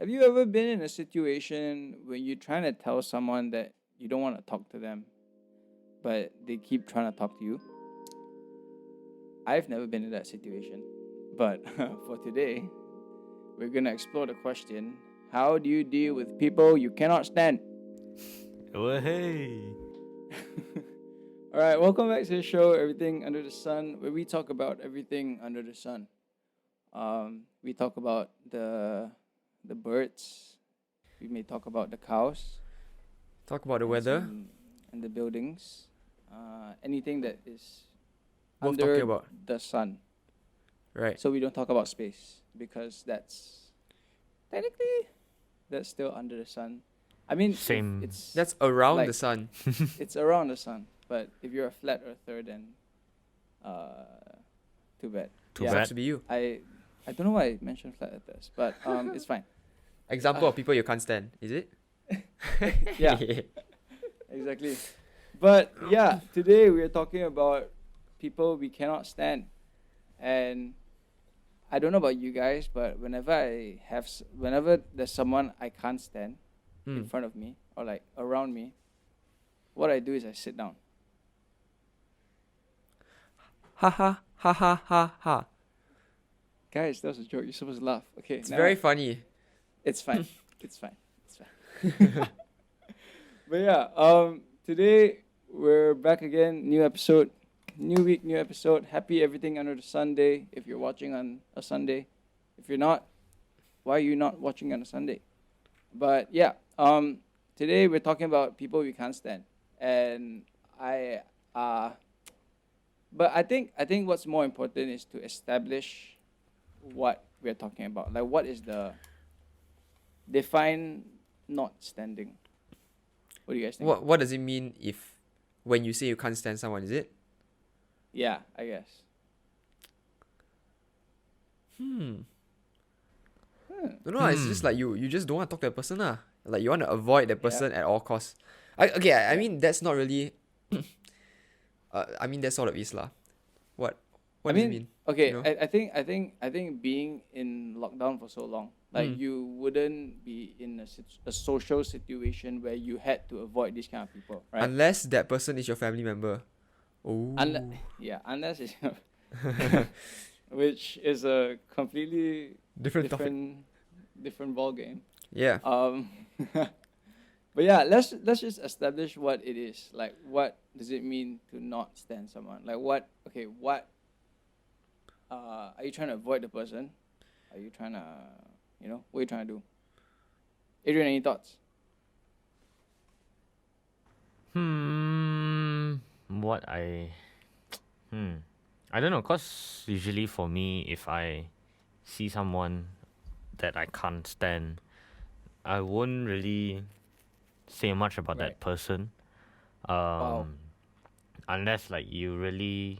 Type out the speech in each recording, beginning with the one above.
Have you ever been in a situation when you're trying to tell someone that you don't want to talk to them, but they keep trying to talk to you? I've never been in that situation. But for today, we're going to explore the question, how do you deal with people you cannot stand? Oh, hey. All right, welcome back to the show, Everything Under the Sun, where we talk about everything under the sun. We talk about the birds. We may talk about the cows Talk about the and weather. and the buildings. Anything that is Worth talking under about. the sun. Right. So we don't talk about space because technically that's still under the sun. I mean, Same. it's That's around like the sun. it's around the sun. But if you're a flat earther, then too bad. Too Yeah. Sucks bad. to be you. I don't know why I mentioned flat earthers, but it's fine. Example of people you can't stand, is it? Yeah, exactly. But yeah, today we are talking about people we cannot stand, and I don't know about you guys, but whenever there's someone I can't stand in Mm. front of me or like around me, what I do is I sit down. Ha ha ha ha ha ha. Guys, that was a joke. You're supposed to laugh. Okay, It's now very funny. it's fine. It's fine. It's fine. But yeah, today we're back again. New episode, new week, new episode. Happy everything under the Sunday. If you're watching on a Sunday, if you're not, why are you not watching on a Sunday? But yeah, today we're talking about people we can't stand, and but I think what's more important is to establish what we're talking about. Like, what is the define not standing? What do you guys think? What does it mean if when you say you can't stand someone, is it? Yeah, I guess. No, it's just like you just don't want to talk to that person. Like you want to avoid that person at all costs. I mean that's not really I mean that sort of is lah. What I does it mean, mean? okay, you know? I think being in lockdown for so long, like Mm. you wouldn't be in a social situation where you had to avoid these kind of people, right? Unless that person is your family member. Oh. Unless it's which is a completely Different topic. different ball game. Yeah. But yeah, let's just establish what it is. Like, what does it mean to not stand someone? Like, what are you trying to avoid the person? Are you trying to, what are you trying to do? Adrian, any thoughts? What I don't know, cause usually for me, if I see someone that I can't stand, I won't really say much about Right. that person. Wow. Unless you really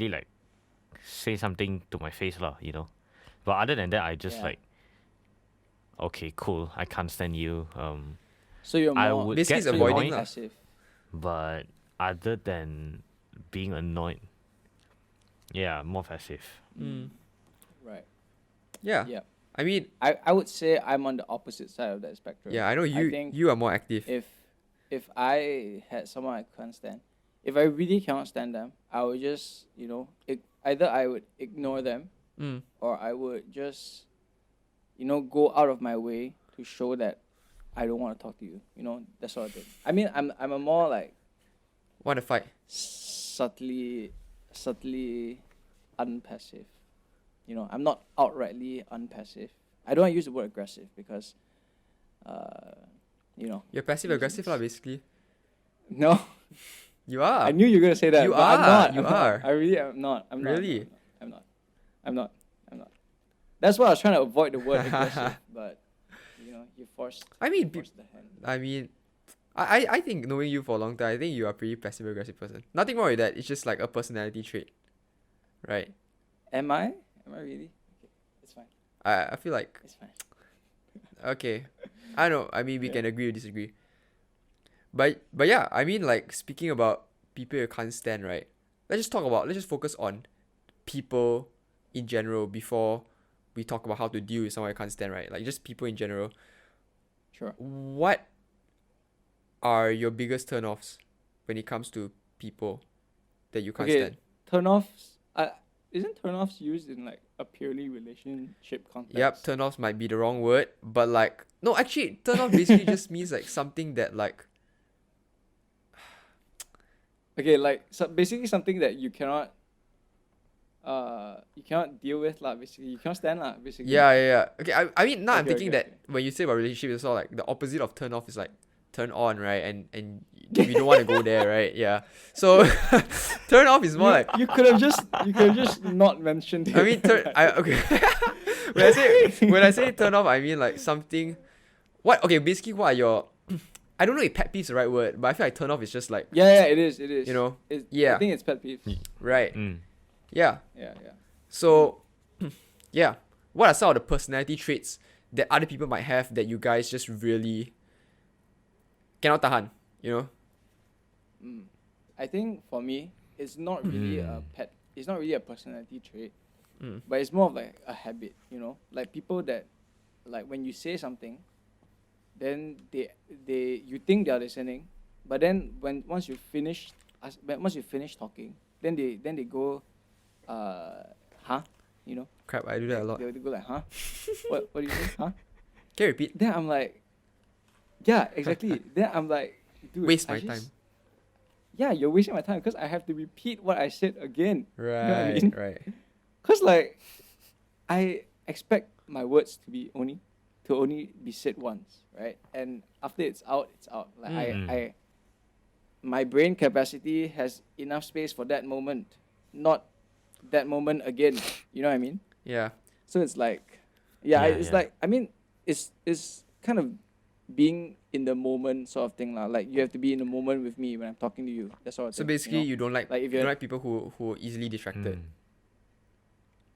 like say something to my face lah, you know. But other than that, I just Yeah. like, okay, cool, I can't stand you. So you're I more would Basically get it's so you're more avoiding annoyed, lah. passive. but other than being annoyed, yeah, more passive. Mm. Right. Yeah. Yeah. I mean, I would say I'm on the opposite side of that spectrum. yeah, I know you think you are more active. if I had someone I can't stand, if I really cannot stand them, I would just, either I would ignore them Mm. or I would just, go out of my way to show that I don't want to talk to you. That sort of thing. I mean, I'm a more like Want to fight. subtly unpassive. I'm not outrightly unpassive. I don't want to use the word aggressive because, You're passive aggressive lah, basically. no. You are. I knew you were gonna say that. You but I'm are, not. you I'm not. are. I really am not. I'm not. Really? I'm not. I'm not. I'm not. That's why I was trying to avoid the word aggressive, but you forced. I mean, forced the hand. I think knowing you for a long time, I think you are a pretty passive aggressive person. Nothing wrong with that. It's just like a personality trait, right? Am I? Am I really? Okay, it's fine. I feel like It's fine. okay. I know. I mean, we Yeah. can agree or disagree. But yeah, I mean, like speaking about people you can't stand, right? Let's just focus on people in general before we talk about how to deal with someone I can't stand, right? Like just people in general. Sure. What are your biggest turn-offs when it comes to people that you can't Okay, stand? turn-offs. Isn't turn-offs used in like a purely relationship context? Yep, turn-offs might be the wrong word, but like no, actually, turn-off basically just means like something that like Okay, like so basically something that you cannot deal with lah. Basically, you cannot stand lah. Basically. yeah. Okay, I mean now I'm Okay, thinking okay, that when you say about relationship, it's all like the opposite of turn-off is like turn on, right? And we don't want to go there, right? Yeah. So turn off is more like You could have just not mentioned it. I mean okay. when I say turn off, I mean like something. What okay? Basically, what are your? I don't know if pet peeve is the right word, but I feel like turn off is just like Yeah, it is. you know, I yeah, think it's pet peeve. right, Mm. yeah. Yeah. So, yeah, what are some of the personality traits that other people might have that you guys just really cannot tahan? You know? I think for me, it's not really a pet. It's not really a personality trait, but it's more of like a habit. You know, like people that, like when you say something, then you think they are listening, but then once you finish talking, then they go, huh? You know, Crap, I do that a lot. they go like, huh? What do you mean, huh? Can you repeat? Then I'm like, yeah, exactly. Then I'm like, dude, Waste I my just- time. Yeah, you're wasting my time because I have to repeat what I said again. Right, You know what I mean? right. Because like, I expect my words to only be said once, right? And after it's out, it's out. Like I my brain capacity has enough space for that moment, not that moment again. You know what I mean? Yeah. So it's like, it's Yeah. like, I mean, it's kind of being in the moment sort of thing lah. Like you have to be in the moment with me when I'm talking to you. That's all. So basically, you don't like Like if you you're- don't like people who are easily distracted.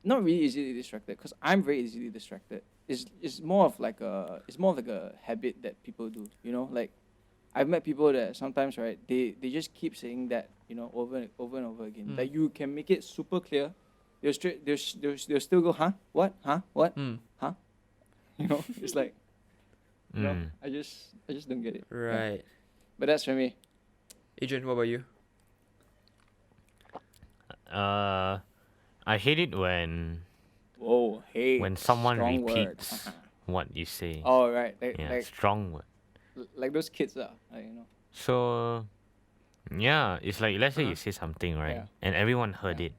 not really easily distracted because I'm very easily distracted. It's more of like a habit that people do. You know, like I've met people that sometimes right they just keep saying that, you know, over and over again. Like you can make it super clear. They'll still go, huh? What? Huh? What? Huh? You know, it's like, you know, I just don't get it. Yeah. Right. But that's for me. Adrian, what about you? I hate it when Whoa, hey. someone strong repeats word. what you say. Oh right, Yeah, strong word. like those kids you know. So, yeah, it's like let's say you say something, right? Yeah. And everyone heard it.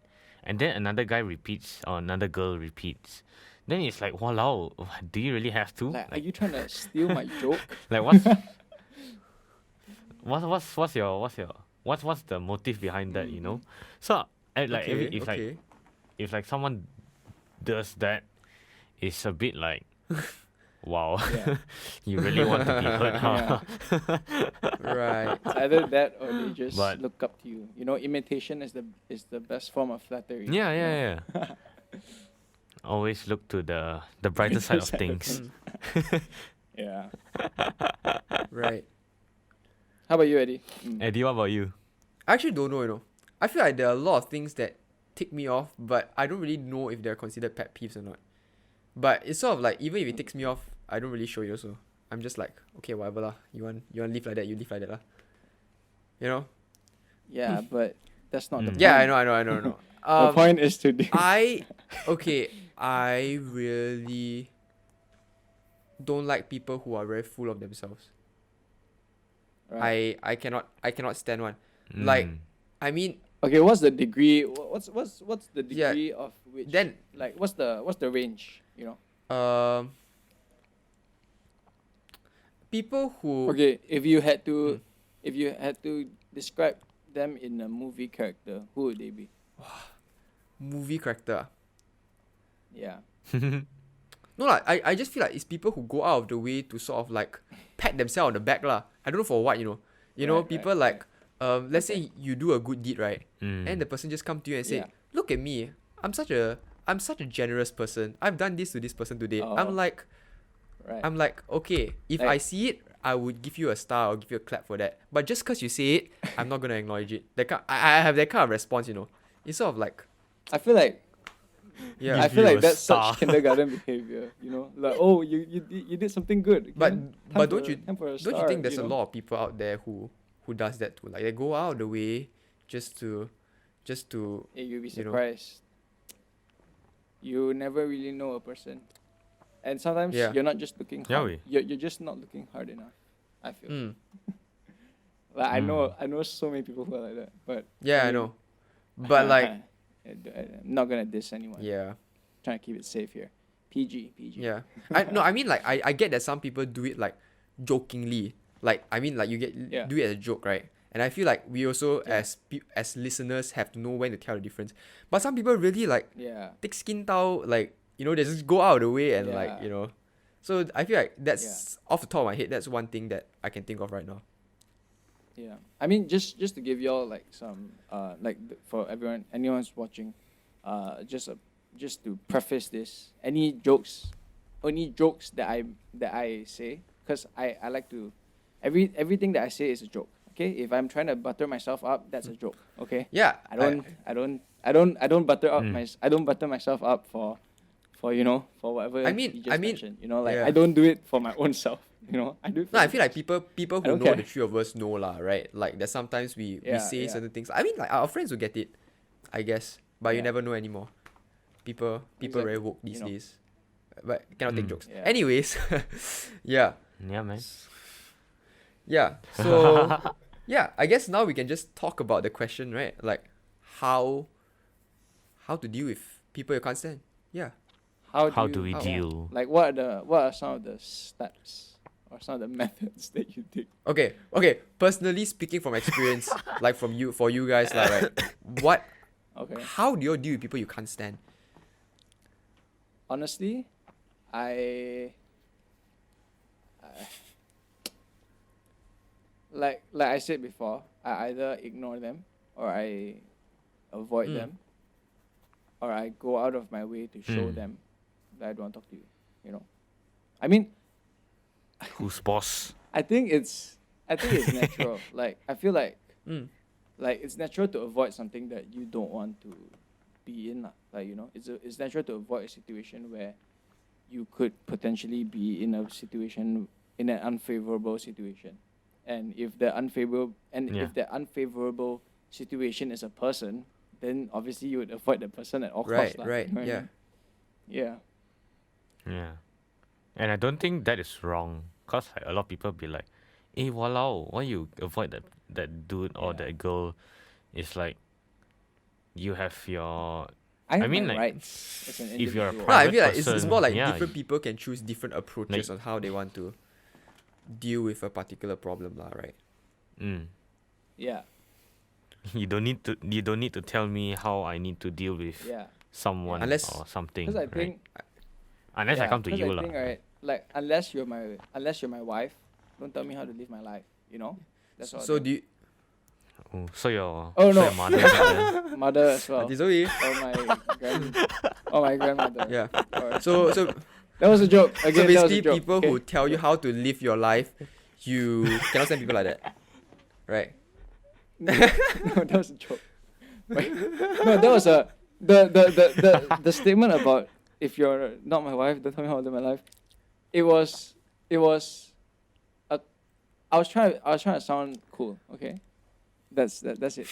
And then another guy repeats or another girl repeats. Then it's like, walao, do you really have to? Like, are you trying to steal my joke? Like what's the motive behind that, you know? So like Okay. if like someone does that, it's a bit like wow. Yeah. You really want to be heard, huh? Right. It's either that or they just But- look up to you. You know, imitation is the best form of flattery. Yeah. Always look to the brighter side of things. Yeah. Right. How about you, Eddie? Eddie, what about you? I actually don't know, you know. I feel like there are a lot of things that tick me off, but I don't really know if they're considered pet peeves or not. But it's sort of like, even if it ticks me off, I don't really show you also. I'm just like, okay, whatever lah. You want live like that, you live like that lah. You know? Yeah, but that's not the point. Yeah, I know. The point is to do. I really don't like people who are very full of themselves. Right. I cannot stand one. Like, I mean, Okay, what's the degree? What's the Yeah, degree of which? then like, what's the range? You know. people who Okay, if you had to describe them in a movie character, who would they be? movie character. Yeah. No lah, I just feel like it's people who go out of the way to sort of like pat themselves on the back lah. I don't know for what, you know. You know, Right, people like let's say you do a good deed, right? Mm. And the person just come to you and say, Yeah. "Look at me. I'm such a generous person. I've done this to this person today." Oh. I'm like, Right. okay, if Like- I see it, I would give you a star or give you a clap for that. But just because you say it, I'm not gonna acknowledge it. I have that kind of response, you know. It's sort of like, I feel like Yeah. I Give feel you like a that's star. such kindergarten behavior, like, oh, you did something good. But Time but for time for a don't you star, think there's a lot of people out there who does that too? Like they go out of the way just to Hey, you'll be you know. surprised. You never really know a person, and sometimes Yeah. you're not just looking Yeah, hard. You're just not looking hard enough. I feel Mm. like Mm. I know so many people who are like that, but Yeah, I mean, know. But like I'm not gonna diss anyone. yeah. Trying to keep it safe here. PG, PG. Yeah. I mean like I get that some people do it like jokingly. Like I mean like you Yeah. do it as a joke, right? And I feel like we also Yeah. as listeners have to know when to tell the difference. But some people really like Yeah. thick skin tao, like they just go out of the way and like Yeah. So I feel like that's off the top of my head. That's one thing that I can think of right now. Yeah. I mean, just to give y'all like some for anyone's watching, just to preface this, only jokes that I say, because I like to, everything that I say is a joke. Okay, if I'm trying to butter myself up, that's a joke. Okay, Yeah. I don't butter up Mm. I don't butter myself up for for whatever I mean- you just I mean, mentioned. Like yeah. I don't do it for my own self. I do it for No, I the feel like jokes. people I who don't know care. the three of us know lah, right? Like that sometimes we Yeah, say yeah. certain things. I mean like our friends will get it, I guess. But you Yeah. never know anymore. People very Exactly, woke these you know. days. But cannot take Mm. jokes. Yeah. Anyways, yeah. Yeah, man. Yeah. So yeah, I guess now we can just talk about the question, right? Like how to deal with people you can't stand. Yeah. How do we how- deal? Like what are some of the steps or some of the methods that you take? Okay. Personally speaking from experience, like for you guys, like right, what Okay. how do you deal with people you can't stand? Honestly, I like I said before, I either ignore them or I avoid Mm. them or I go out of my way to show Mm. them that I don't want to talk to you. I mean, Who's boss? I think it's natural. Like I feel like Mm. it's natural to avoid something that you don't want to be in. Like it's natural to avoid a situation where you could potentially be in an unfavorable situation, and if the unfavorable Yeah. if the unfavorable situation is a person, then obviously you would avoid the person at all Right, costs. lah, right, you know what I yeah. mean? Yeah. Yeah. And I don't think that is wrong. Cause like, a lot of people be like, "Hey, walao, why you avoid that dude or Yeah. that girl?" It's like you have your I have mean, my like, rights as an if you're a individual. No, I private feel like it's person, more like yeah, different people can choose different approaches on how they want to deal with a particular problem, lah, right? Yeah. You don't need to tell me how I need to deal with Yeah. someone Unless- or something. Because I right? think Unless I yeah, come to 'cause you I lah. think, right, like unless you're my wife, don't tell me how to live my life. That's all. So do you Oh, so your Oh, so no. your mother is there. Mother as well, Auntie Zoe? or my grandmother. Yeah. Or- So that was a joke. Again, that was basically a joke. people okay? who tell you how to live your life, you cannot stand people like that. Right? No, that was a joke. Wait, no, that was the statement about if you're not my wife, don't tell me how to live my life. It was I was trying to sound cool. Okay, that's it.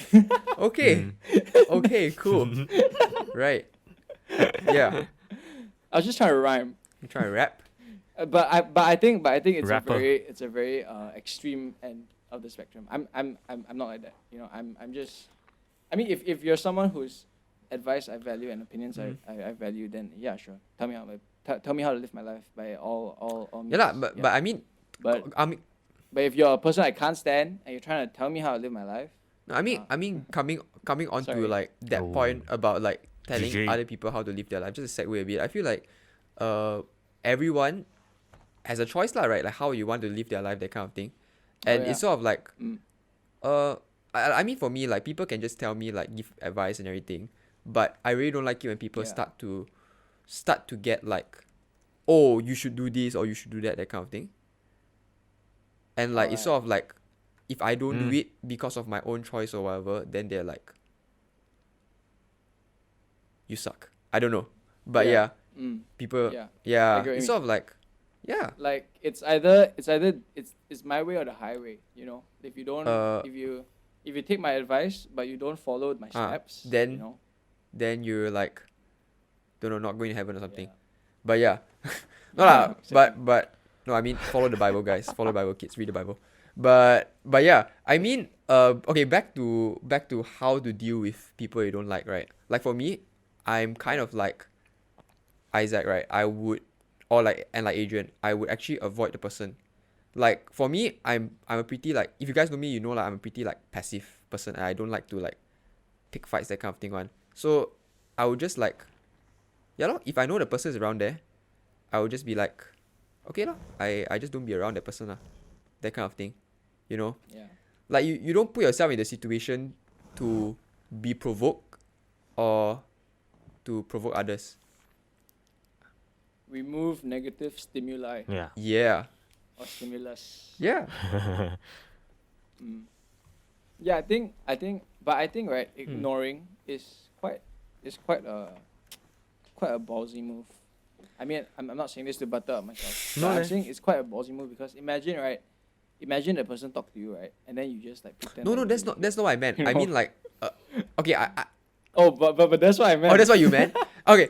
Okay. Okay, cool. Right. Yeah. I was just trying to rhyme. You trying to rap? But I think it's Rapper. a very extreme end of the spectrum. I'm not like that. I'm just. I mean, if you're someone whose advice I value and opinions I value, then yeah, sure. Tell me how to live my life by all means. Yeah, lah, but I mean but I mean if you're a person I can't stand and you're trying to tell me how to live my life, no, I mean coming on to Sorry. like that Oh. point about like telling GG. other people how to live their life. Just a segue a bit. I feel like everyone has a choice lah, right? Like how you want to live their life, that kind of thing. And yeah. it's sort of like Mm. I mean for me, like people can just tell me like give advice and everything, but I really don't like it when people Yeah. start to get like, oh, you should do this or you should do that kind of thing. And like it's sort of like if I don't do Mm. it because of my own choice or whatever, then they're like, you suck. I don't know. But Yeah. yeah, Mm. people, Yeah. I yeah, get what you it's mean. sort of like, yeah, Like it's my way or the highway. You know, if you don't uh, if you take my advice but you don't follow my steps, you then know. then you're like, don't know, not going to heaven or something. Yeah. But yeah, no lah. Exactly. But no, I mean follow the Bible, guys. Follow the Bible, kids. Read the Bible. But yeah, I mean, okay, back to how to deal with people you don't like, right? Like for me, I'm kind of like Isaac, right? I would, or like and like Adrian, I would actually avoid the person. Like for me, I'm a pretty like, if you guys know me, you know like I'm a pretty like passive person. And I don't like to like pick fights, that kind of thing one. So I would just like, yeah lor, if I know the person is around there, I would just be like, okay lah, I just don't be around that person lah. That kind of thing. You know? Yeah. Like you don't put yourself in the situation to be provoked or to provoke others. Remove negative stimuli Yeah. Yeah. or stimulus. Yeah. Mm. Yeah, but I think right, ignoring is quite quite a ballsy move. I mean, I'm not saying this to butter up myself. No, But I'm leh. saying it's quite a ballsy move because imagine the person talk to you, right, and then you just like pretend. No, like no, you that's didn't not hear. what I meant. You I know? mean like, okay, I Oh, but that's what I meant. oh, that's what you meant. Okay,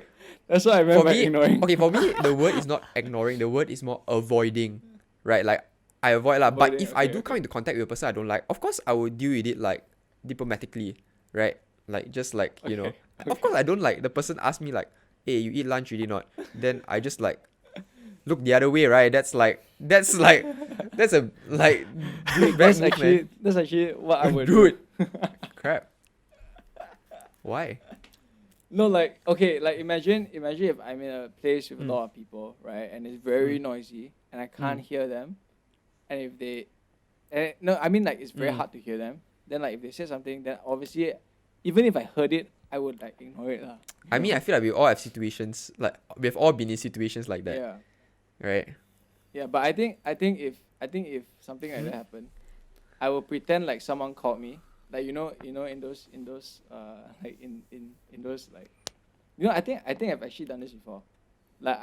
That's what I meant for by me, ignoring. okay, for me, the word is not ignoring. The word is more avoiding, right? Like I avoid lah. But Avoiding, if I okay, do come into contact with a person I don't like, of course I will deal with it like diplomatically, right? Like just like you know, Okay. of course I don't like the person ask me like, hey, you eat lunch already not? Then I just like look the other way, right? That's a like dude, That's move, man. actually what I would Dude. do. Crap. Why? No, like okay, like imagine if I'm in a place with a lot of people, right, and it's very noisy, and I can't hear them, and if they, no, I mean like it's very hard to hear them. Then like if they say something, then obviously, even if I heard it, I would like ignore it lah. I mean, I feel like we all have situations like we've all been in situations like that, Yeah, right? yeah, but I think if something like that happened, I will pretend like someone called me, like in those like in those like, I think I've actually done this before, like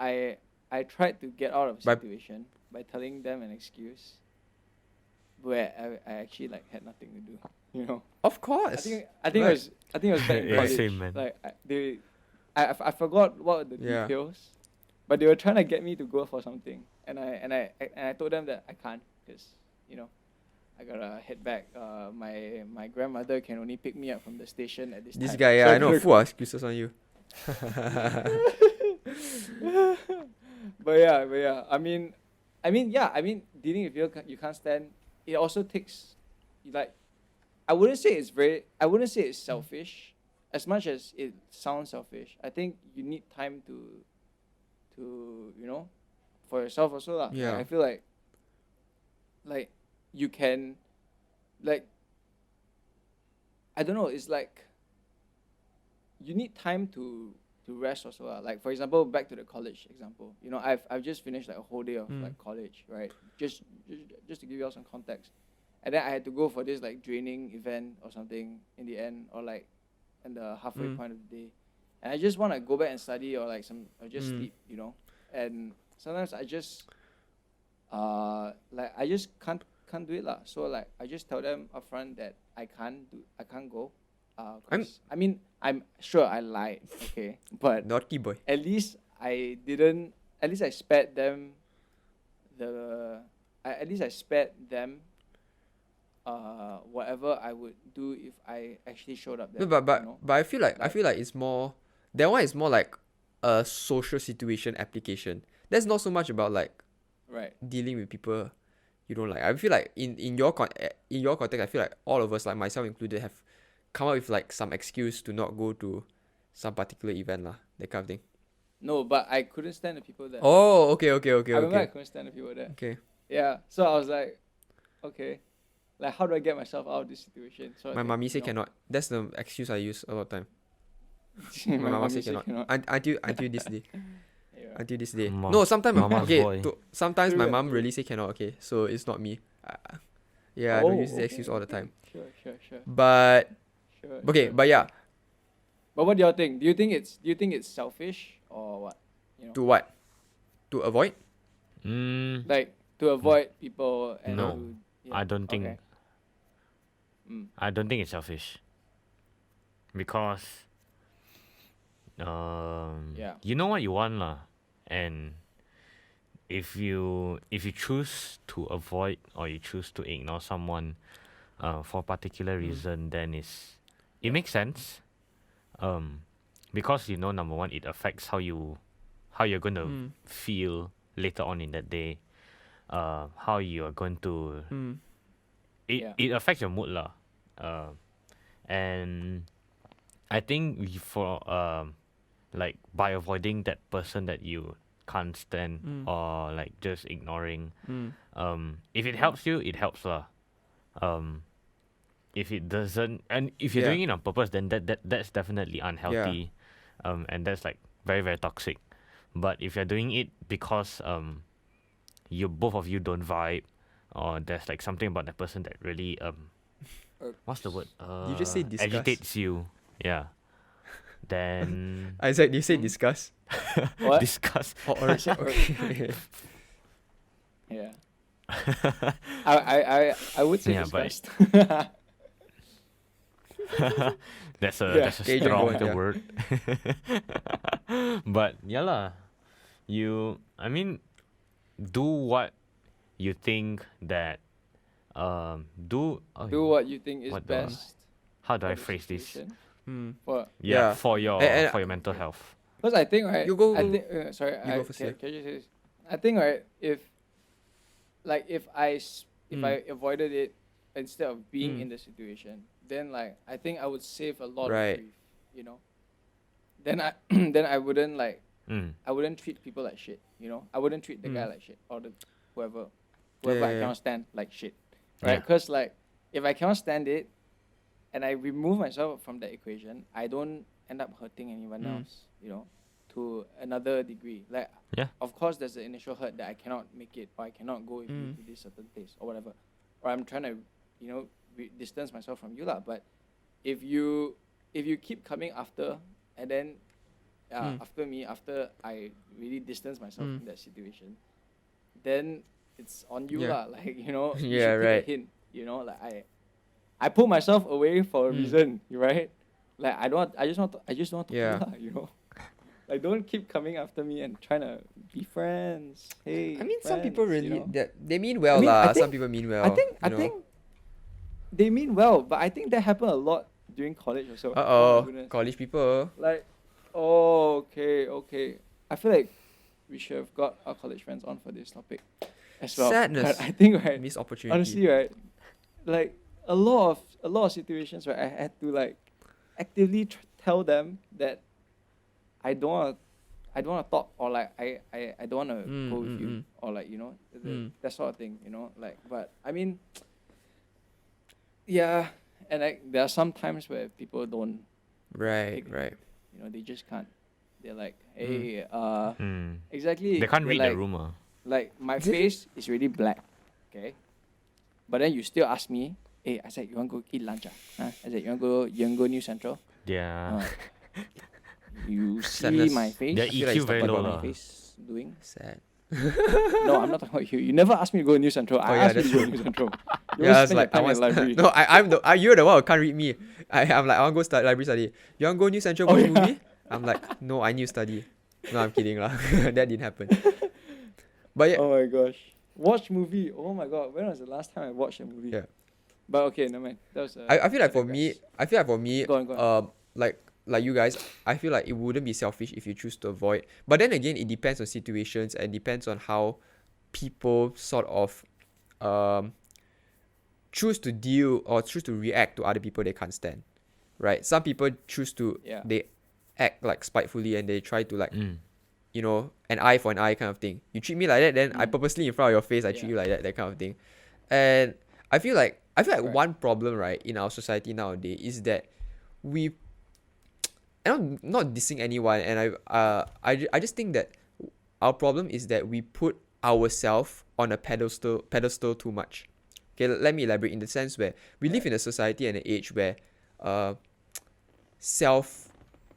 I tried to get out of a By- situation by telling them an excuse, where I actually like had nothing to do, you know. Of course. I think Right. it was back in Yeah, college. same, man. Like I forgot what were the Yeah. details, but they were trying to get me to go for something, and I told them that I can't because I gotta head back. My grandmother can only pick me up from the station at this time. This guy, yeah, So I know. gotta Full excuses on you. but yeah, I mean, dealing with people you can't stand. It also takes, like, I wouldn't say it's selfish, as much as it sounds selfish. I think you need time to for yourself also lah. Yeah. Like, I feel like you can, like, I don't know. It's like you need time to rest also lah. Like for example, back to the college example. I've just finished like a whole day of like college, right? Just to give you all some context, and then I had to go for this like draining event or something in the end, or like in the halfway point of the day, and I just want to go back and study or just sleep, and sometimes I just like I just can't do it lah. So like I just tell them upfront that I can't go. I'm sure I lied, okay, but Naughty boy. at least I spared them whatever I would do if I actually showed up there. No, but you know? I feel like it's more, that one is more like a social situation application. That's not so much about like Right. dealing with people you don't like. I feel like in your context, I feel like all of us, like myself included, have come up with like some excuse to not go to some particular event lah, that kind of thing. No, but I couldn't stand the people there. Oh, okay. I remember I Okay. couldn't stand the people there. Okay. Yeah, so I was like, okay, like how do I get myself out of this situation? So My mommy say cannot. That's the excuse I use a lot of time. My mama mummy say say cannot. Until this day. Yeah. Until this day. Mom- No, sometimes mama's okay. boy. Sometimes my True, mom true. really say cannot. Okay, so it's not me. Yeah, I don't use the okay, excuse all the time. Sure. But Sure. okay, sure. but yeah, But what do y'all think? Do you think it's selfish or what? To what? To avoid? Like to avoid people and No, to, I don't think. Okay. I don't think it's selfish. Because Yeah. you know what you want lah, and if you choose to avoid or you choose to ignore someone for a particular reason, then it makes sense. Because number one, it affects how you're going to feel later on in that day. How you are going to it affects your mood lah. And I think for like by avoiding that person that you can't stand, or like just ignoring, if it helps you, it helps lah. If it doesn't, and if you're Yeah. doing it on purpose, then that's definitely unhealthy, and that's like very, very toxic. But if you're doing it because you both of you don't vibe, or there's like something about that person that really what's the word? You just say disgust. Agitates you. Yeah. Then Isaac, you say discuss? What? discuss. Okay. Yeah. I would say Yeah, but- disgust. That's a Yeah. that's a Okay, strong yeah. word. But yeah lah, I mean, do what you think that do Do what you think is What do I- best. how do for I the phrase this? situation. Hmm. For Yeah. For your And- mental health. Because I think, right? You go- I think, sorry, you go first, yeah. can I just say this? I think, right, if I avoided it instead of being in the situation, then like I think I would save a lot Right. of grief. Then I wouldn't like Mm. I wouldn't treat people like shit. I wouldn't treat the guy like shit, or the whoever Yeah, I yeah. cannot stand like shit, right? Yeah. Because like if I cannot stand it, and I remove myself from that equation, I don't end up hurting anyone else. To another degree. Like, Yeah. of course, there's the initial hurt that I cannot make it, or I cannot go with you to this certain place, or whatever, or I'm trying to, distance myself from you lah. But if you keep coming after, and then after I really distance myself from that situation, then it's on you Yeah. lah. Like you Yeah, should right. take a hint. Like I pull myself away for a reason, right? Like I just want to talk Yeah. to you lah, Like don't keep coming after me and trying to be friends. Hey. I mean, some people friends, really that they mean well I mean, I lah. Some think- people mean well. I think you know. they mean well, but I think that happened a lot during college also. Uh Oh oh, my goodness. college people. Like, okay. I feel like we should have got our college friends on for this topic as well. Sadness. But I think right, Missed opportunity. honestly, right, like a lot of situations where I had to like actively tell them that I don't want to talk, or like I don't want to go with you, or like that sort of thing, like. But I mean, yeah, and like there are some times where people don't, Right, Take- right. they just can't. They're like, hey, They exactly. can't They're read like, the room. Ah. Like my face is really black, okay, but then you still ask me, hey, I said you want to go eat lunch? I said you want to go New Central? Yeah. You see Sadness. my face? Their feel like EQ it's very talking low What about lah. my face doing? Sad. No, I'm not talking about you. You never asked me to go to New Central. I yeah, asked you to that's go to true. New Central. You Yeah, I always was spend like, your time in library. no, you're the one who can't read me. I'm like, I want to go library study. You want to go New Central watch yeah. movie? I'm like, no, I need to study. No, I'm kidding lah. That didn't happen. But yeah, Oh my gosh. Watch movie. Oh my god. When was the last time I watched a movie? Yeah. But okay, no man. That was. I feel like for me, Go on. like you guys, I feel like it wouldn't be selfish if you choose to avoid. But then again, it depends on situations and depends on how people sort of choose to deal or choose to react to other people they can't stand. Right? Some people choose to Yeah. they act like spitefully and they try to like Mm. an eye for an eye kind of thing. You treat me like that, then I purposely in front of your face I treat Yeah. you like that kind of thing. And I feel like Right. one problem right in our society nowadays is that we and I'm not dissing anyone, and I just think that our problem is that we put ourselves on a pedestal too much. Okay, let me elaborate in the sense where we live in a society and an age where self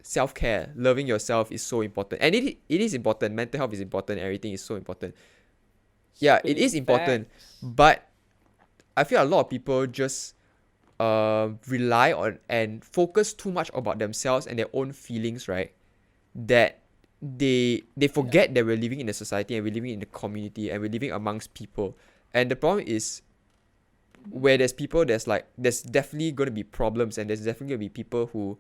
self-care, loving yourself is so important. And it is important. Mental health is important. Everything is so important. Yeah, it is important. But I feel a lot of people just rely on and focus too much about themselves and their own feelings, right? That they forget that we're living in a society and we're living in a community and we're living amongst people. And the problem is where there's people, there's definitely going to be problems, and there's definitely going to be people who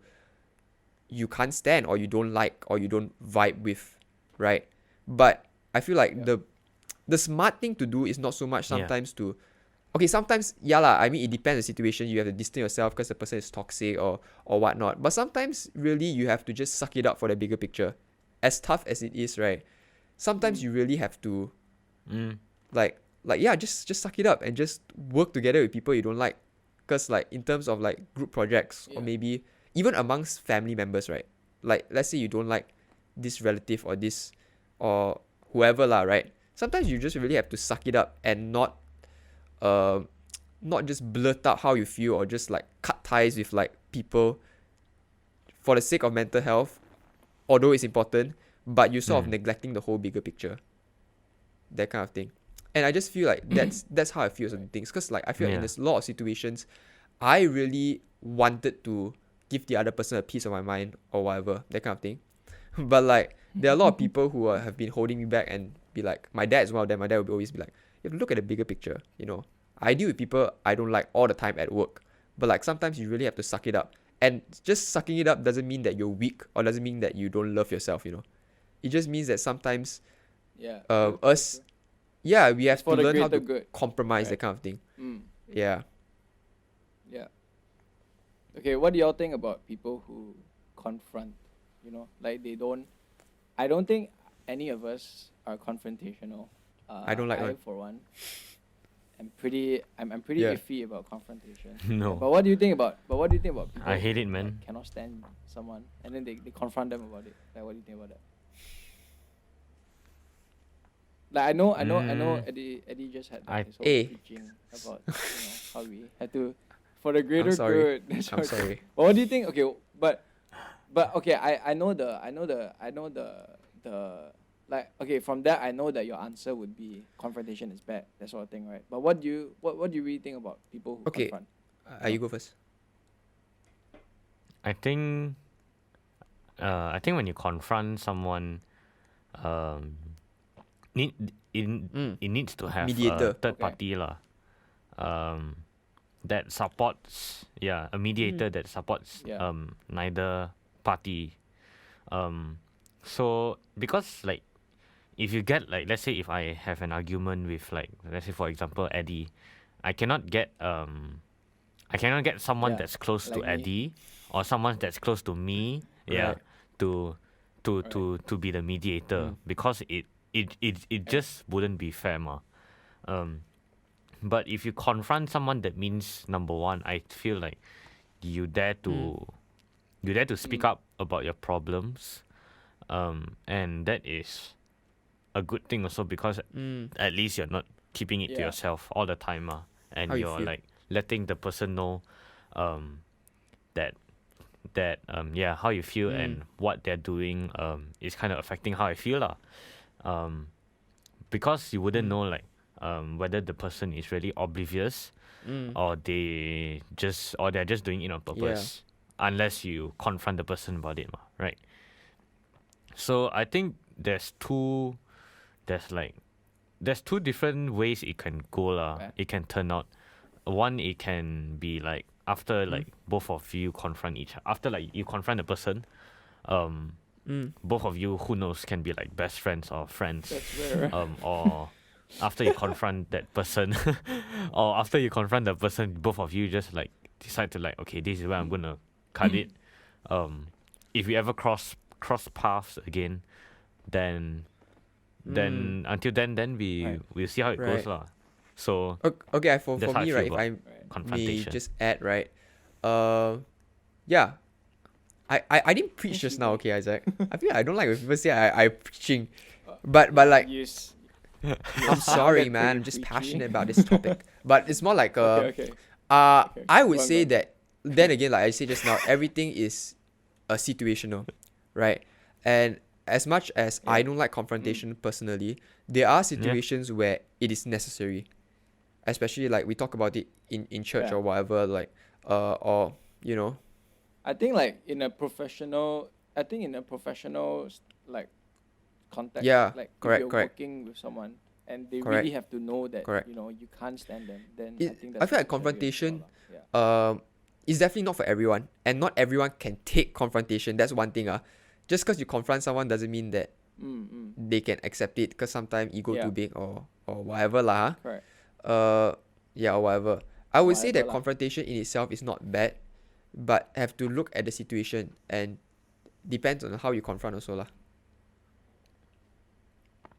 you can't stand or you don't like or you don't vibe with, right? But I feel like the smart thing to do is not so much sometimes to okay, sometimes I mean it depends on the situation. You have to distance yourself because the person is toxic or whatnot. But sometimes really you have to just suck it up for the bigger picture. As tough as it is, right? Sometimes you really have to just suck it up and just work together with people you don't like. Because like in terms of like group projects or maybe even amongst family members, right? Like let's say you don't like this relative or this or whoever lah, right? Sometimes you just really have to suck it up and not just blurt out how you feel or just like cut ties with like people for the sake of mental health, although it's important, but you're sort of neglecting the whole bigger picture. That kind of thing. And I just feel like that's how I feel certain things. Because like I feel like in a lot of situations, I really wanted to give the other person a piece of my mind or whatever, that kind of thing. But like there are a lot of people who have been holding me back and be like, my dad's one of them. My dad would always be like, you have to look at the bigger picture, you know. I deal with people I don't like all the time at work. But like sometimes you really have to suck it up. And just sucking it up doesn't mean that you're weak or doesn't mean that you don't love yourself, you know. It just means that sometimes we have to learn how to compromise, that kind of thing. Yeah. Okay, what do y'all think about people who confront? You know, like I don't think any of us are confrontational. I don't like one. For one, I'm pretty iffy about confrontation. No. But what do you think about people I hate it, who, man. like, cannot stand someone and then they confront them about it? Like, what do you think about that? Like I know Eddie just had his whole preaching about how we had to for the greater good. I'm sorry. But what do you think? Okay, but okay, I know the like okay, from that I know that your answer would be confrontation is bad, that sort of thing, right? But what do you really think about people who confront? You go first. I think when you confront someone, it needs to have mediator. A third party lah. That supports a mediator that supports neither party. So because like if you get like, let's say if I have an argument with like, let's say for example Eddie, I cannot get someone that's close like to Eddie or someone that's close to me to be the mediator because it just wouldn't be fair ma. But if you confront someone, that means number one, I feel like you dare to speak up about your problems, and that is a good thing also because at least you're not keeping it to yourself all the time, and you're like letting the person know that how you feel and what they're doing is kind of affecting how I feel lah. Because you wouldn't know like whether the person is really oblivious or they're just doing it on purpose unless you confront the person about it, right? So I think there's two different ways it can go lah. It can turn out. One, it can be like after like both of you confront each other. After like you confront the person, both of you, who knows, can be like best friends or friends. Or after you confront that person or after you confront the person, both of you just like decide to like, okay, this is where I'm gonna cut it. If we ever cross paths again, then until then we'll see how it goes lah. So okay, for me, right, if I may just add, right, I didn't preach just now, okay, Isaac. I feel I don't like when people say I preaching, but like I'm sorry, man. I'm just passionate about this topic, but it's more like I would say that then again, like I said just now, everything is situational, right? And as much as I don't like confrontation personally, there are situations where it is necessary, especially like we talk about it in church or whatever, like or you know. I think like in a professional like context, Yeah, like if correct, you're correct, working with someone and they correct, really have to know that correct. you can't stand them, then I think I that's feel like necessary as well confrontation lah. Yeah. is definitely not for everyone, and not everyone can take confrontation. That's one thing. Just because you confront someone doesn't mean that they can accept it, because sometimes ego too Yeah. big or whatever lah. Correct. Yeah, or whatever. I would say that Whatever lah. confrontation in itself is not bad, but have to look at the situation and depends on how you confront also lah.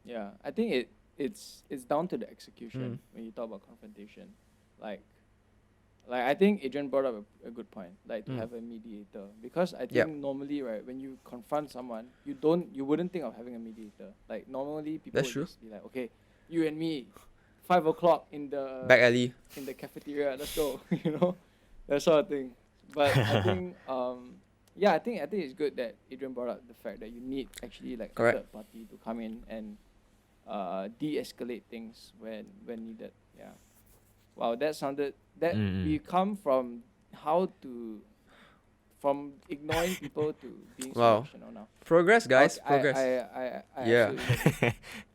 Yeah, I think it's down to the execution when you talk about confrontation. Like I think Adrian brought up a good point, like to have a mediator, because I think normally, right, when you confront someone, you wouldn't think of having a mediator. Like normally people That's would true. just be like, okay, you and me, 5 o'clock in the Back alley. in the cafeteria, let's go, that sort of thing. But I think I think it's good that Adrian brought up the fact that you need actually like Correct. a third party to come in and de-escalate things when needed. Yeah. Wow, that sounded that we come from from ignoring people to being so Wow. rational now. Progress, guys. I Progress. I Yeah. absolutely love it.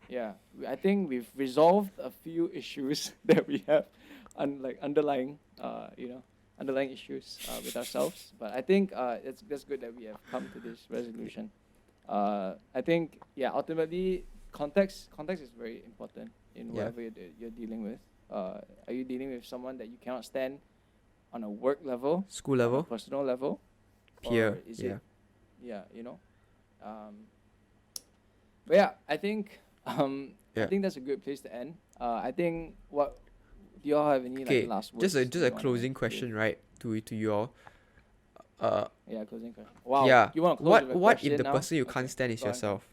Yeah. I think we've resolved a few issues that we have underlying underlying issues with ourselves. But I think that's good that we have come to this resolution. I think ultimately context is very important in whatever you're dealing with. Are you dealing with someone that you cannot stand on a work level, School on a level, personal level, peer. or is it but yeah, I think I think that's a good place to end. I think what do y'all have any Okay, like last words? just you a wanna closing give? question, right? To you all. Yeah, closing question. Wow. Yeah. You want to close with a What if question the now? person you Okay, can't stand is go on. yourself?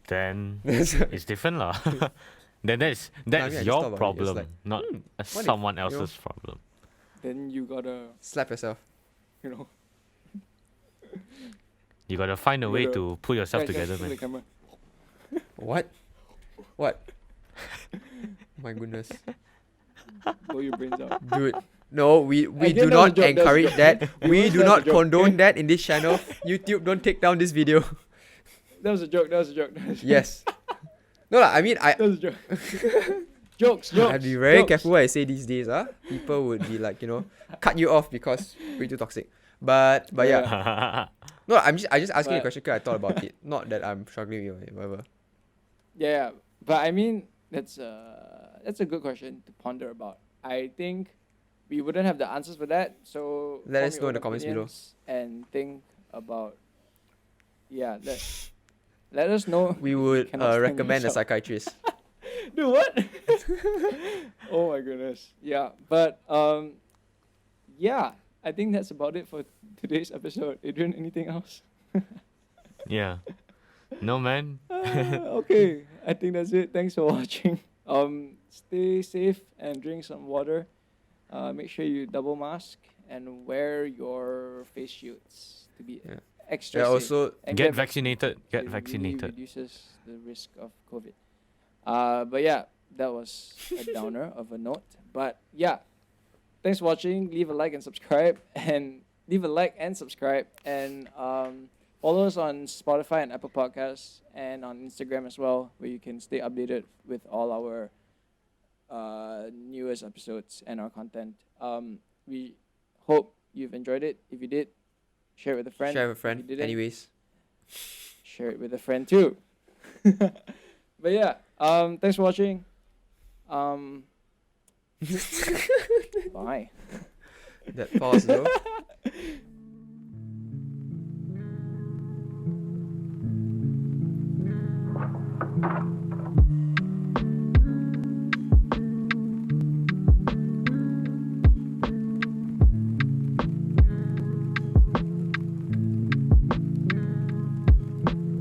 Then That's- it's different lah. Then that's I mean, I just your thought about it. It's problem, like, not what if, someone you know- else's problem. Then you gotta, Slap yourself. You gotta find a You way gotta- to pull yourself guys, together, look at man. the camera. What? What? My goodness, Blow your brains out. dude. No, we Again, do that was a not joke, that was a encourage joke. that. We That do was a not joke. condone that in this channel. YouTube, don't take down this video. That was a joke. That was a joke. That was a joke. Yes. No, I mean, That was a joke. Jokes. I have to be very jokes. careful what I say these days. People would be like, cut you off because we're too toxic. But yeah. No, I just asking a But- question because I thought about it. Not that I'm struggling with it, whatever. Yeah, but I mean that's a good question to ponder about. I think we wouldn't have the answers for that, so Let form us your know in own the comments below. opinions and think about. Yeah, let us know. We would Cannot stand recommend a yourself. psychiatrist. Dude, what? Oh my goodness. Yeah, but yeah, I think that's about it for today's episode. Adrian, anything else? Yeah. No, man. Okay, I think that's it. Thanks for watching. Stay safe and drink some water. Make sure you double mask and wear your face shields to be extra Yeah, safe. also And Get vaccinated. Get It really vaccinated. reduces the risk of COVID. But yeah, that was a downer of a note. But yeah, thanks for watching. Leave a like and subscribe, and follow us on Spotify and Apple Podcasts, and on Instagram as well, where you can stay updated with all our newest episodes and our content. We hope you've enjoyed it. If you did, share it with a friend. share with a If friend. you didn't, Anyways. share it with a friend too. But yeah, thanks for watching. Bye. That pause though.